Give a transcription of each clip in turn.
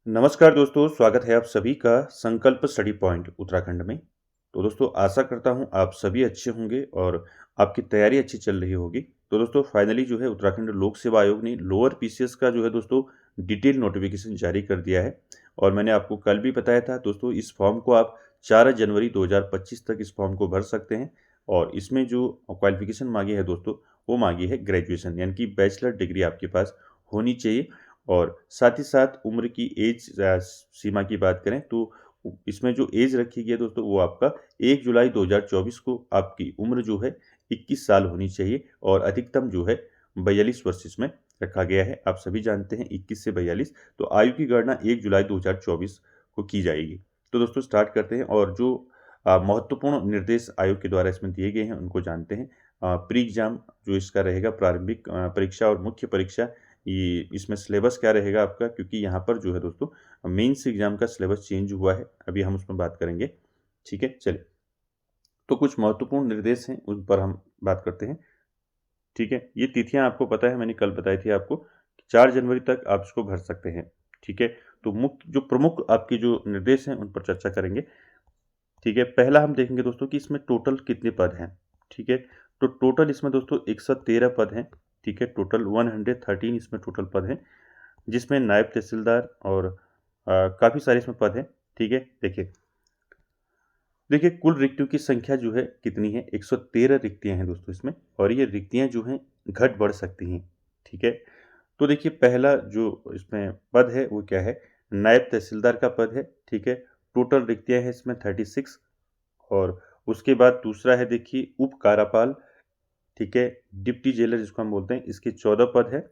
नमस्कार दोस्तों, स्वागत है आप सभी का संकल्प स्टडी पॉइंट उत्तराखंड में। तो दोस्तों आशा करता हूँ आप सभी अच्छे होंगे और आपकी तैयारी अच्छी चल रही होगी। तो दोस्तों फाइनली जो है उत्तराखंड लोक सेवा आयोग ने लोअर पीसीएस का जो है दोस्तों डिटेल नोटिफिकेशन जारी कर दिया है। और मैंने आपको कल भी बताया था दोस्तों, इस फॉर्म को आप 4 जनवरी 2025 तक इस फॉर्म को भर सकते हैं। और इसमें जो क्वालिफिकेशन मांगी है दोस्तों, वो मांगी है ग्रेजुएशन, यानी कि बैचलर डिग्री आपके पास होनी चाहिए। और साथ ही साथ उम्र की एज सीमा की बात करें तो इसमें जो एज रखी गई है दोस्तों, वो आपका 1 जुलाई 2024 को आपकी उम्र जो है 21 साल होनी चाहिए और अधिकतम जो है 42 वर्ष इसमें रखा गया है। आप सभी जानते हैं 21 से 42, तो आयु की गणना 1 जुलाई 2024 को की जाएगी। तो दोस्तों स्टार्ट करते हैं और जो महत्वपूर्ण निर्देश आयोग के द्वारा इसमें दिए गए हैं उनको जानते हैं। प्री एग्जाम जो इसका रहेगा, प्रारंभिक परीक्षा और मुख्य परीक्षा, ये इसमें सिलेबस क्या रहेगा आपका, क्योंकि यहाँ पर जो है दोस्तों मेंस एग्जाम का सिलेबस चेंज हुआ है, अभी हम उसमें बात करेंगे। ठीक है, चलिए। तो कुछ महत्वपूर्ण निर्देश हैं उन पर हम बात करते हैं। ठीक है, ये तिथियां आपको पता है, मैंने कल बताई थी आपको, 4 जनवरी तक आप इसको भर सकते हैं। ठीक है, तो मुख्य जो प्रमुख आपके जो निर्देश हैं उन पर चर्चा करेंगे। ठीक है, पहला हम देखेंगे दोस्तों कि इसमें टोटल कितने पद हैं। ठीक है, तो टोटल इसमें दोस्तों 113 पद हैं। ठीक है, टोटल 113 इसमें टोटल पद हैं, जिसमें नायब तहसीलदार और काफ़ी सारे इसमें पद हैं। ठीक है, देखिए देखिए कुल रिक्तियों की संख्या जो है कितनी है, 113 रिक्तियां हैं दोस्तों इसमें, और ये रिक्तियां जो हैं घट बढ़ सकती हैं। ठीक है, तो देखिए पहला जो इसमें पद है वो क्या है, नायब तहसीलदार का पद है। ठीक है, टोटल रिक्तियां हैं इसमें 36। और उसके बाद दूसरा है देखिए उप कारापाल। ठीक है, डिप्टी जेलर जिसको हम बोलते हैं, इसके 14 पद है।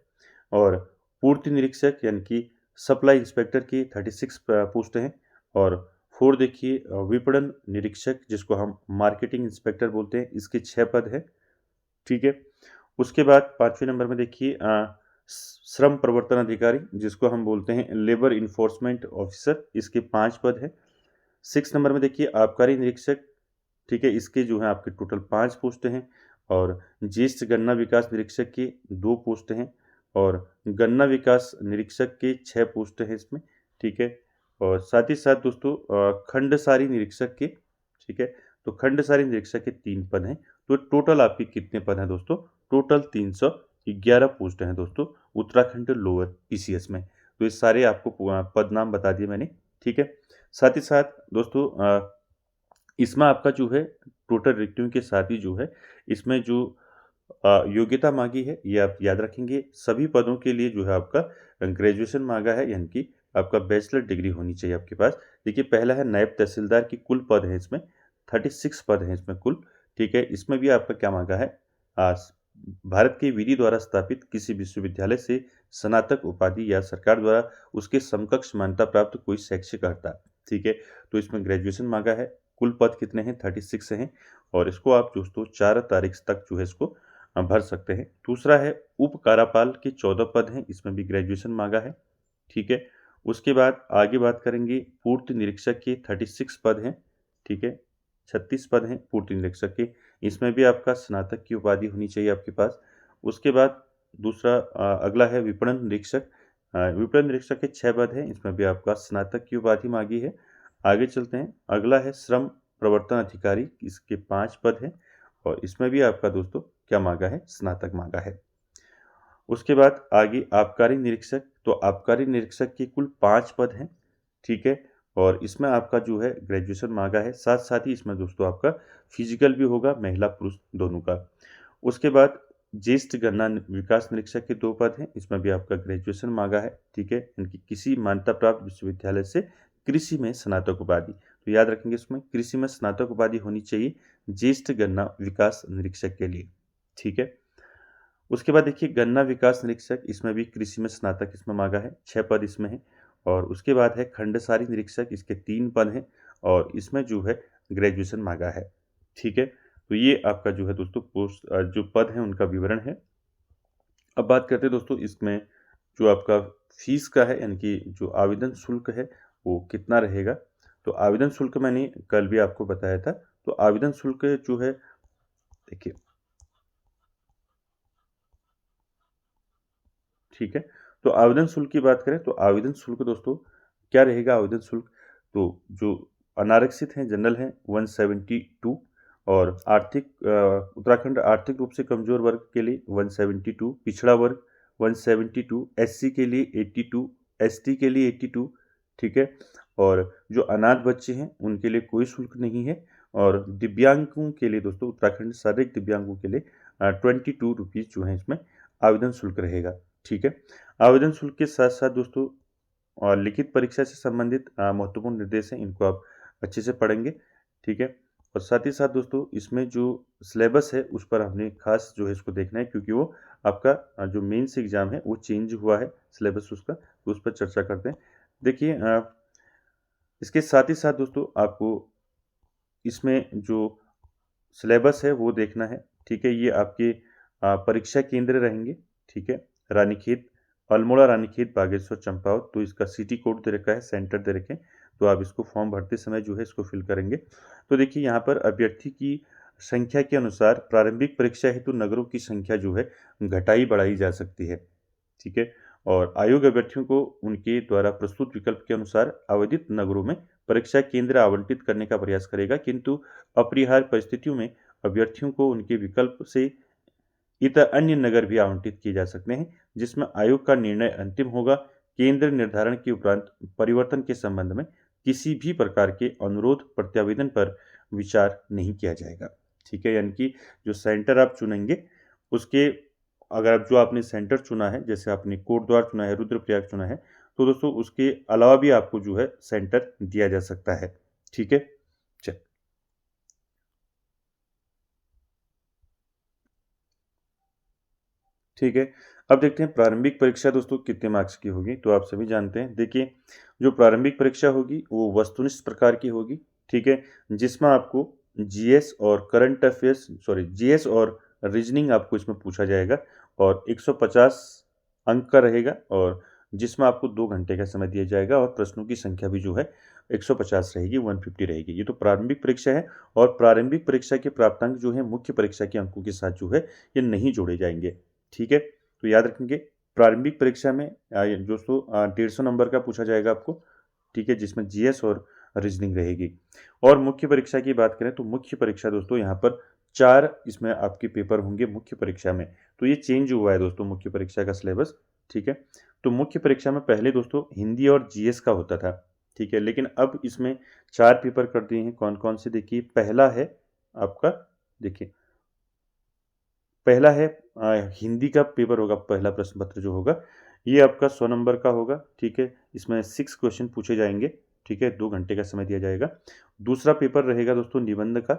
और पूर्ति निरीक्षक यानी कि सप्लाई इंस्पेक्टर की 36 पोस्ट हैं। और फोर देखिए विपणन निरीक्षक जिसको हम मार्केटिंग इंस्पेक्टर बोलते हैं, इसके 6 पद हैं। ठीक है, उसके बाद 5वें नंबर में देखिए श्रम प्रवर्तन अधिकारी जिसको हम बोलते हैं लेबर इन्फोर्समेंट ऑफिसर, इसके 5 पद हैं। 6 नंबर में देखिए आबकारी निरीक्षक। ठीक है, इसके जो है आपके टोटल 5 पोस्ट हैं। और ज्येष्ठ गन्ना विकास निरीक्षक की 2 पोस्ट हैं। और गन्ना विकास निरीक्षक के 6 पोस्ट हैं इसमें। ठीक है, और साथ ही साथ दोस्तों खंडसारी निरीक्षक के, ठीक है, तो खंडसारी निरीक्षक के 3 पद हैं। तो टोटल आपके कितने पद हैं दोस्तों, टोटल 311 पोस्ट हैं दोस्तों उत्तराखंड लोअर पीसीएस में। तो ये सारे आपको पद नाम बता दिए मैंने। ठीक है, साथ ही साथ दोस्तों इसमें आपका जो है टोटल रिक्तियों के साथ ही जो है इसमें जो योग्यता मांगी है, ये आप याद रखेंगे। सभी पदों के लिए जो है आपका ग्रेजुएशन मांगा है, यानी कि आपका बैचलर डिग्री होनी चाहिए आपके पास। देखिए पहला है नायब तहसीलदार की कुल पद है इसमें 36 पद हैं इसमें कुल। ठीक है, इसमें भी आपका क्या मांगा है, आ, भारत के विधि द्वारा स्थापित किसी विश्वविद्यालय से स्नातक उपाधि या सरकार द्वारा उसके समकक्ष मान्यता प्राप्त कोई शैक्षिक अर्हता। ठीक है, तो इसमें ग्रेजुएशन मांगा है। कुल पद कितने हैं, 36 हैं। और इसको आप दोस्तों 4 तारीख तक जो है इसको भर सकते हैं। दूसरा है उप कारापाल के 14 पद हैं, इसमें भी ग्रेजुएशन मांगा है। ठीक है, उसके बाद आगे बात करेंगे पूर्ति निरीक्षक के 36 पद हैं। ठीक है, 36 पद हैं पूर्ति निरीक्षक के, इसमें भी आपका स्नातक की उपाधि होनी चाहिए आपके पास। उसके बाद दूसरा अगला है विपणन निरीक्षक। विपणन निरीक्षक के 6 पद हैं, इसमें भी आपका स्नातक की उपाधि मांगी है। आगे चलते हैं, अगला है श्रम प्रवर्तन अधिकारी, इसके 5 पद हैं। और इसमें भी आपका दोस्तों क्या मांगा है, स्नातक मांगा है। उसके बाद आगे आबकारी निरीक्षक, तो आबकारी निरीक्षक के कुल 5 पद हैं। ठीक है, और इसमें आपका जो है ग्रेजुएशन मांगा है। साथ साथ ही इसमें दोस्तों आपका फिजिकल भी होगा, महिला पुरुष दोनों का। उसके बाद ज्येष्ठ गन्ना विकास निरीक्षक के 2 पद हैं, इसमें भी आपका ग्रेजुएशन मांगा है। ठीक है, इनकी किसी मान्यता प्राप्त विश्वविद्यालय से कृषि में स्नातक उपाधि, तो याद रखेंगे इसमें कृषि में स्नातक उपाधि होनी चाहिए ज्येष्ठ गन्ना विकास निरीक्षक के लिए। ठीक है, उसके बाद देखिए गन्ना विकास निरीक्षक, इसमें भी कृषि में स्नातक इसमें मांगा है, 6 पद इसमें है। और उसके बाद है खंडसारी निरीक्षक, इसके 3 पद हैं। और इसमें जो है ग्रेजुएशन मांगा है। ठीक है, तो ये आपका जो है दोस्तों पोस्ट जो पद हैं उनका विवरण है। अब बात करते हैं दोस्तों इसमें जो आपका फीस का है, यानी कि जो आवेदन शुल्क है वो कितना रहेगा। तो आवेदन शुल्क मैंने कल भी आपको बताया था। तो आवेदन शुल्क जो है देखिए, ठीक है, तो आवेदन शुल्क की बात करें तो आवेदन शुल्क दोस्तों क्या रहेगा आवेदन शुल्क? तो जो अनारक्षित हैं, जनरल हैं, 172, और उत्तराखंड आर्थिक रूप से कमजोर वर्ग के लिए 172, पिछड़ा वर्ग 172, एससी के लिए 82, एसटी के लिए 82, ठीक है। और जो अनाथ बच्चे हैं उनके लिए कोई शुल्क नहीं है। और दिव्यांगों के लिए दोस्तों, उत्तराखंड शारीरिक दिव्यांगों के लिए 22 रुपीज़ जो है इसमें आवेदन शुल्क रहेगा, ठीक है। आवेदन शुल्क के साथ साथ दोस्तों और लिखित परीक्षा से संबंधित महत्वपूर्ण निर्देश हैं, इनको आप अच्छे से पढ़ेंगे, ठीक है। और साथ ही साथ दोस्तों इसमें जो सिलेबस है उस पर हमने खास जो है इसको देखना है, क्योंकि वो आपका जो मेंस एग्जाम है वो चेंज हुआ है सिलेबस उसका, तो उस पर चर्चा करते हैं। देखिए इसके साथ ही साथ दोस्तों आपको इसमें जो सिलेबस है वो देखना है, ठीक है। ये आपके परीक्षा केंद्र रहेंगे, ठीक है। रानीखेत, अल्मोड़ा, रानीखेत, बागेश्वर, चंपावत। तो इसका सिटी कोड दे रखा है, सेंटर दे रखे हैं, तो आप इसको फॉर्म भरते समय जो है इसको फिल करेंगे। तो देखिए यहाँ पर अभ्यर्थी की संख्या के अनुसार प्रारंभिक परीक्षा हेतु नगरों की संख्या जो है घटाई बढ़ाई जा सकती है, ठीक है। और आयोग अभ्यर्थियों को उनके द्वारा प्रस्तुत विकल्प के अनुसार आवेदित नगरों में परीक्षा केंद्र आवंटित करने का प्रयास करेगा, किंतु अपरिहार्य परिस्थितियों में अभ्यर्थियों को उनके विकल्प से इतर अन्य नगर भी आवंटित किए जा सकते हैं, जिसमें आयोग का निर्णय अंतिम होगा। केंद्र निर्धारण के उपरांत परिवर्तन के संबंध में किसी भी प्रकार के अनुरोध प्रत्यावेदन पर विचार नहीं किया जाएगा, ठीक है। यानी कि जो सेंटर आप चुनेंगे उसके, अगर आप जो आपने सेंटर चुना है, जैसे आपने कोटद्वार चुना है, रुद्रप्रयाग चुना है, तो दोस्तों उसके अलावा भी आपको जो है सेंटर दिया जा सकता है, ठीक है। चल, ठीक है। अब देखते हैं प्रारंभिक परीक्षा दोस्तों कितने मार्क्स की होगी। तो आप सभी जानते हैं, देखिए जो प्रारंभिक परीक्षा होगी वो वस्तुनिष्ठ प्रकार की होगी, ठीक है। जिसमें आपको जीएस और करंट अफेयर्स, सॉरी, जीएस और रीजनिंग आपको इसमें पूछा जाएगा, और 150 अंक का रहेगा, और जिसमें आपको 2 घंटे का समय दिया जाएगा, और प्रश्नों की संख्या भी जो है 150 रहेगी, 150 रहेगी। ये तो प्रारंभिक परीक्षा है, और प्रारंभिक परीक्षा के प्राप्तांक जो है मुख्य परीक्षा के अंकों के साथ जो है ये नहीं जोड़े जाएंगे, ठीक है। तो याद रखेंगे प्रारंभिक परीक्षा में दोस्तों 150 नंबर का पूछा जाएगा आपको, ठीक है, जिसमें जीएस और रीजनिंग रहेगी। और मुख्य परीक्षा की बात करें तो मुख्य परीक्षा दोस्तों यहाँ पर 4 इसमें आपके पेपर होंगे मुख्य परीक्षा में। तो ये चेंज हुआ है दोस्तों मुख्य परीक्षा का सिलेबस, ठीक है। तो मुख्य परीक्षा में पहले दोस्तों हिंदी और जीएस का होता था, ठीक है, लेकिन अब इसमें 4 पेपर कर दिए हैं। कौन कौन से? देखिए पहला है आपका, देखिए पहला है हिंदी का पेपर होगा, पहला प्रश्न पत्र जो होगा ये आपका 100 नंबर का होगा, ठीक है। इसमें 6 क्वेश्चन पूछे जाएंगे, ठीक है, 2 घंटे का समय दिया जाएगा। दूसरा पेपर रहेगा दोस्तों निबंध का,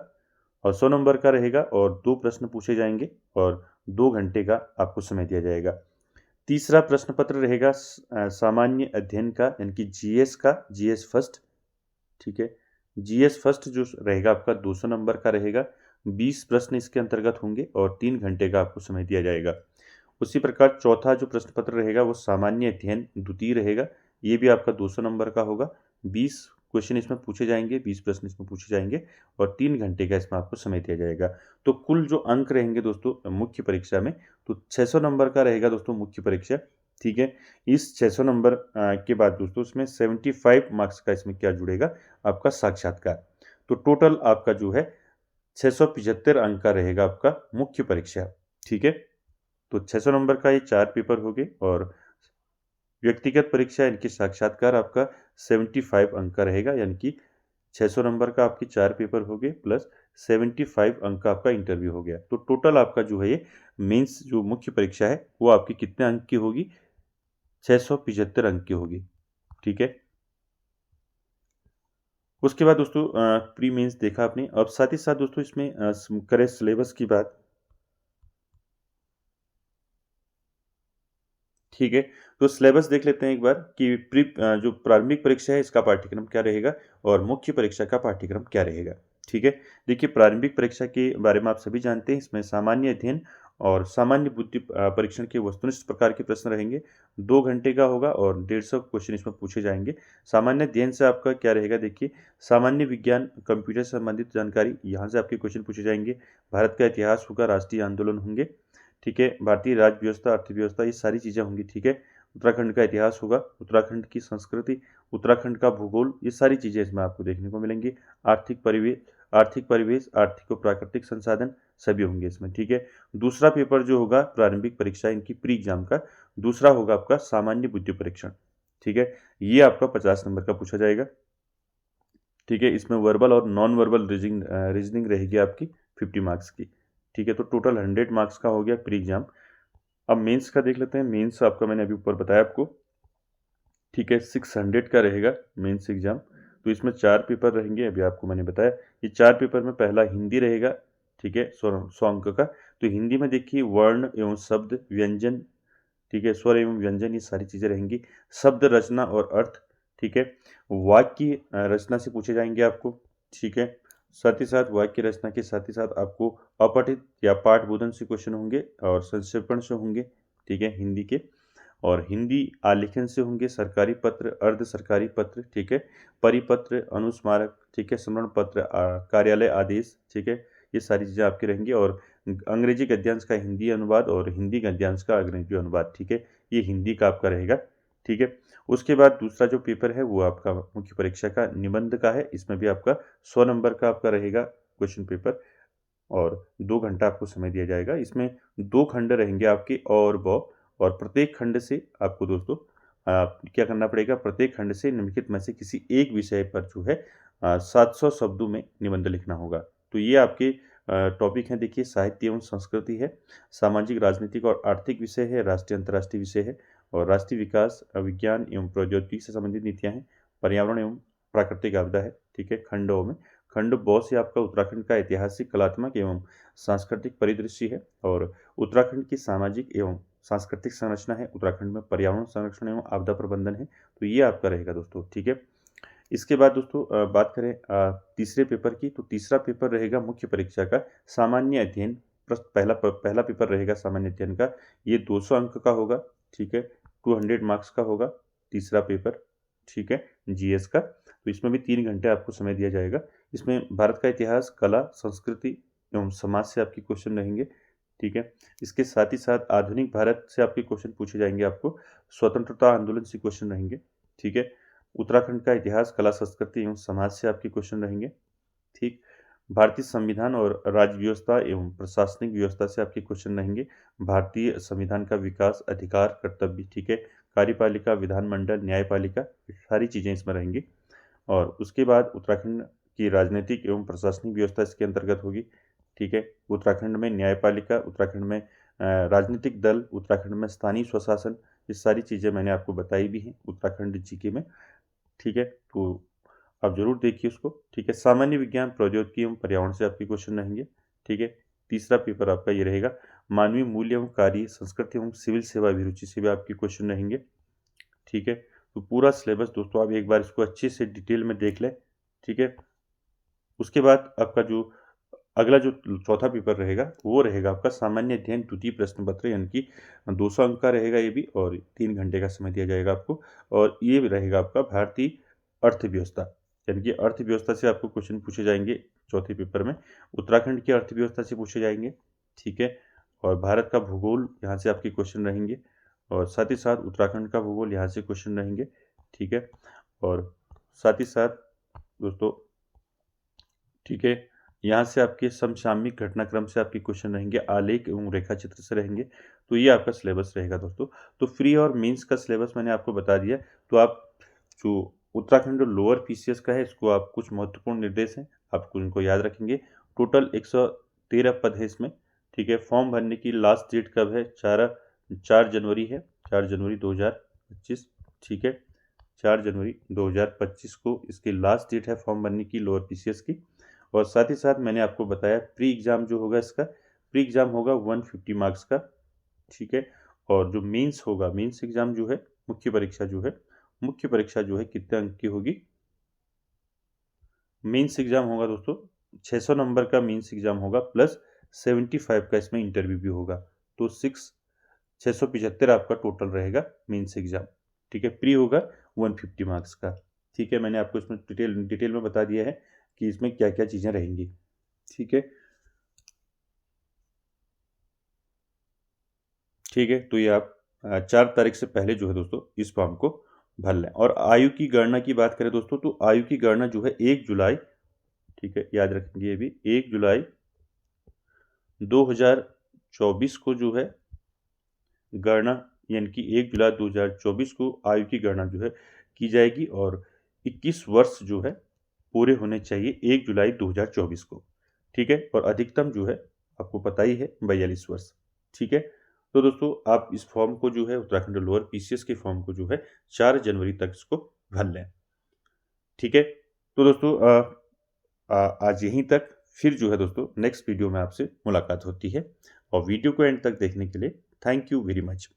और 100 नंबर का रहेगा, और 2 प्रश्न पूछे जाएंगे, और 2 घंटे का आपको समय दिया जाएगा। तीसरा प्रश्न पत्र रहेगा सामान्य अध्ययन का, यानी कि जीएस का, जीएस फर्स्ट, ठीक है। जीएस फर्स्ट जो रहेगा आपका 200 नंबर का रहेगा, 20 प्रश्न इसके अंतर्गत होंगे, और 3 घंटे का आपको समय दिया जाएगा। उसी प्रकार चौथा जो प्रश्न पत्र रहेगा वो सामान्य अध्ययन द्वितीय रहेगा, ये भी आपका 200 नंबर का होगा, 20 क्वेश्चन इसमें पूछे जाएंगे, 20 प्रश्न इसमें पूछे जाएंगे, और 3 घंटे का इसमें आपको समय दिया जाएगा। तो कुल जो अंक रहेंगे दोस्तों मुख्य परीक्षा में, तो 600 नंबर का रहेगा दोस्तों मुख्य परीक्षा, ठीक है। इस 600 नंबर के बाद दोस्तों इसमें 75 मार्क्स का इसमें क्या जुड़ेगा, आपका साक्षात्कार। तो टोटल आपका जो है 675 अंक का रहेगा आपका मुख्य परीक्षा, ठीक है। तो 600 नंबर का ये 4 पेपर हो गए, और व्यक्तिगत परीक्षा यानी साक्षात्कार आपका 75 अंक का रहेगा, यानी कि 600 नंबर का आपके 4 पेपर हो गए, प्लस 75 अंक का आपका इंटरव्यू हो गया। तो टोटल आपका जो है ये मेंस जो मुख्य परीक्षा है वो आपकी कितने अंक की होगी, 675 अंक की होगी, ठीक है। उसके बाद दोस्तों प्री मेंस देखा आपने। अब साथ ही साथ दोस्तों इसमें करें सिलेबस की बात, ठीक है। तो सिलेबस देख लेते हैं एक बार कि जो प्रारंभिक परीक्षा है इसका पाठ्यक्रम क्या रहेगा, और मुख्य परीक्षा का पाठ्यक्रम क्या रहेगा, ठीक है। देखिए प्रारंभिक परीक्षा के बारे में आप सभी जानते हैं, इसमें सामान्य अध्ययन और सामान्य बुद्धि परीक्षण के वस्तुनिष्ठ प्रकार के प्रश्न रहेंगे, 2 घंटे का होगा, और 150 क्वेश्चन इसमें पूछे जाएंगे। सामान्य अध्ययन से आपका क्या रहेगा, देखिए सामान्य विज्ञान, कंप्यूटर से संबंधित जानकारी, यहाँ से आपके क्वेश्चन पूछे जाएंगे। भारत का इतिहास होगा, राष्ट्रीय आंदोलन होंगे, ठीक है, भारतीय राज्य व्यवस्था, अर्थव्यवस्था, ये सारी चीज़ें होंगी, ठीक है। उत्तराखंड का इतिहास होगा, उत्तराखंड की संस्कृति, उत्तराखंड का भूगोल, ये सारी चीज़ें इसमें आपको देखने को मिलेंगी। आर्थिक परिवेश, आर्थिक और प्राकृतिक संसाधन सभी होंगे इसमें, ठीक है। दूसरा पेपर जो होगा प्रारंभिक परीक्षा इनकी प्री एग्जाम का, दूसरा होगा आपका सामान्य बुद्धि परीक्षण, ठीक है। ये आपका 50 नंबर का पूछा जाएगा, ठीक है। इसमें वर्बल और नॉन वर्बल रीजनिंग रहेगी आपकी 50 मार्क्स की, ठीक है। तो टोटल 100 मार्क्स का हो गया प्री एग्जाम। अब मेंस का देख लेते हैं। मेंस आपका मैंने अभी ऊपर बताया आपको, ठीक है। 600 का रहेगा मेंस एग्जाम। तो इसमें 4 पेपर रहेंगे, अभी आपको मैंने बताया। ये 4 पेपर में पहला हिंदी रहेगा, ठीक है, 100 अंक का। तो हिंदी में देखिए वर्ण एवं शब्द व्यंजन, ठीक है, स्वर एवं व्यंजन, ये सारी चीज़ें रहेंगी। शब्द रचना और अर्थ, ठीक है। वाक्य रचना से पूछे जाएंगे आपको, ठीक है। साथ ही साथ वाक्य रचना के साथ ही साथ आपको अपठित या पाठ बोधन से क्वेश्चन होंगे और संक्षेपण से होंगे, ठीक है, हिंदी के। और हिंदी आलेखन से होंगे, सरकारी पत्र, अर्ध सरकारी पत्र, ठीक है, परिपत्र, अनुस्मारक, ठीक है, स्मरण पत्र, कार्यालय आदेश, ठीक है। ये सारी चीज़ें आपकी रहेंगी। और अंग्रेजी गद्यांश का हिंदी अनुवाद और हिंदी गद्यांश का अंग्रेजी अनुवाद, ठीक है। ये हिंदी का आपका रहेगा, ठीक है। उसके बाद दूसरा जो पेपर है वो आपका मुख्य परीक्षा का निबंध का है। इसमें भी आपका 100 नंबर का आपका रहेगा क्वेश्चन पेपर और 2 घंटा आपको समय दिया जाएगा। इसमें 2 खंड रहेंगे आपके और प्रत्येक खंड से आपको दोस्तों क्या करना पड़ेगा, प्रत्येक खंड से निम्नलिखित में से किसी एक विषय पर जो है 700 शब्दों में निबंध लिखना होगा। तो ये आपके टॉपिक हैं, देखिए साहित्य एवं संस्कृति है, सामाजिक राजनीतिक और आर्थिक विषय है, राष्ट्रीय अंतर्राष्ट्रीय विषय है और राष्ट्रीय विकास, विज्ञान एवं प्रौद्योगिकी से संबंधित नीतियाँ हैं, पर्यावरण एवं प्राकृतिक आपदा है, ठीक है। खंडों में खंड ब से आपका उत्तराखंड का ऐतिहासिक, कलात्मक एवं सांस्कृतिक परिदृश्य है और उत्तराखंड की सामाजिक एवं सांस्कृतिक संरचना है, उत्तराखंड में पर्यावरण संरक्षण एवं आपदा प्रबंधन है। तो ये आपका रहेगा दोस्तों, ठीक है। इसके बाद दोस्तों बात करें तीसरे पेपर की, तो तीसरा पेपर रहेगा मुख्य परीक्षा का सामान्य अध्ययन। पहला पेपर रहेगा सामान्य अध्ययन का, ये 200 अंक का होगा, ठीक है, 200 मार्क्स का होगा तीसरा पेपर, ठीक है, जीएस का। तो इसमें भी 3 घंटे आपको समय दिया जाएगा। इसमें भारत का इतिहास, कला, संस्कृति एवं समाज से आपके क्वेश्चन रहेंगे, ठीक है। इसके साथ ही साथ आधुनिक भारत से आपके क्वेश्चन पूछे जाएंगे, आपको स्वतंत्रता आंदोलन से क्वेश्चन रहेंगे, ठीक है। उत्तराखंड का इतिहास, कला, संस्कृति एवं समाज से आपके क्वेश्चन रहेंगे, ठीक। भारतीय संविधान और राज्य व्यवस्था एवं प्रशासनिक व्यवस्था से आपके क्वेश्चन रहेंगे। भारतीय संविधान का विकास, अधिकार, कर्तव्य, ठीक है। कार्यपालिका, विधानमंडल, न्यायपालिका, ये सारी चीज़ें इसमें रहेंगी। और उसके बाद उत्तराखंड की राजनीतिक एवं प्रशासनिक व्यवस्था इसके अंतर्गत होगी, ठीक है। उत्तराखंड में न्यायपालिका, उत्तराखंड में राजनीतिक दल, उत्तराखंड में स्थानीय स्वशासन, ये सारी चीज़ें मैंने आपको बताई भी हैं उत्तराखंड जीके में, ठीक है। तो आप ज़रूर देखिए उसको, ठीक है। सामान्य विज्ञान, प्रौद्योगिकी एवं पर्यावरण से आपके क्वेश्चन रहेंगे, ठीक है। तीसरा पेपर आपका ये रहेगा मानवीय मूल्य एवं कार्य, संस्कृति एवं सिविल सेवा अभिरुचि से भी आपके क्वेश्चन रहेंगे, ठीक है। तो पूरा सिलेबस दोस्तों आप एक बार इसको अच्छे से डिटेल में देख लें, ठीक है। उसके बाद आपका जो अगला जो चौथा पेपर रहेगा वो रहेगा आपका सामान्य अध्ययन द्वितीय प्रश्न पत्र, यानी कि 200 अंक का रहेगा ये भी और 3 घंटे का समय दिया जाएगा आपको। और ये भी रहेगा आपका भारतीय अर्थव्यवस्था, यानी कि अर्थव्यवस्था से आपको क्वेश्चन पूछे जाएंगे चौथे पेपर में। उत्तराखंड की अर्थव्यवस्था से पूछे जाएंगे, ठीक है। और भारत का भूगोल यहाँ से आपके क्वेश्चन रहेंगे और साथ ही साथ उत्तराखंड का भूगोल यहाँ से क्वेश्चन रहेंगे, ठीक है। और साथ ही साथ दोस्तों, ठीक है, यहाँ से आपके समसामयिक घटनाक्रम से आपके क्वेश्चन रहेंगे, आलेख एवं रेखा चित्र से रहेंगे। तो ये आपका सिलेबस रहेगा दोस्तों। तो फ्री और मेंस का सिलेबस मैंने आपको बता दिया। तो आप जो उत्तराखंड लोअर पीसीएस का है, इसको आप कुछ महत्वपूर्ण निर्देश हैं आपको इनको याद रखेंगे। टोटल 113 पद है इसमें, ठीक है। फॉर्म भरने की लास्ट डेट कब है, 4 जनवरी है, 4 जनवरी 2025, ठीक है। 4 जनवरी 2025 को इसकी लास्ट डेट है फॉर्म भरने की लोअर पीसीएस की। और साथ ही साथ मैंने आपको बताया प्री एग्ज़ाम जो होगा, इसका प्री एग्ज़ाम होगा 150 मार्क्स का, ठीक है। और जो मेंस होगा, मेंस एग्ज़ाम जो है, मुख्य परीक्षा जो है, मुख्य परीक्षा जो है कितने अंक की होगी, मेंस एग्ज़ाम होगा दोस्तों 600 नंबर का मेंस एग्ज़ाम होगा प्लस 75 का इसमें इंटरव्यू भी होगा। तो 675 आपका टोटल रहेगा मेंस एग्ज़ाम, ठीक है। प्री होगा 150 मार्क्स का, ठीक है। मैंने आपको इसमें डिटेल में बता दिया है कि इसमें क्या क्या चीज़ें रहेंगी, ठीक है, ठीक है। तो ये आप 4 तारीख से पहले जो है दोस्तों इस फॉर्म को भर लें। और आयु की गणना की बात करें दोस्तों, तो आयु की गणना जो है 1 जुलाई, ठीक है, याद रखेंगे ये भी, 1 जुलाई 2024 को जो है गणना, यानी कि 1 जुलाई 2024 को आयु की गणना जो है की जाएगी और 21 वर्ष जो है पूरे होने चाहिए 1 जुलाई 2024 को, ठीक है। और अधिकतम जो है आपको पता ही है 42 वर्ष, ठीक है। तो दोस्तों आप इस फॉर्म को जो है उत्तराखंड लोअर पीसीएस के फॉर्म को जो है 4 जनवरी तक इसको भर लें, ठीक है। तो दोस्तों आज यहीं तक, फिर जो है दोस्तों नेक्स्ट वीडियो में आपसे मुलाकात होती है। और वीडियो को एंड तक देखने के लिए थैंक यू वेरी मच।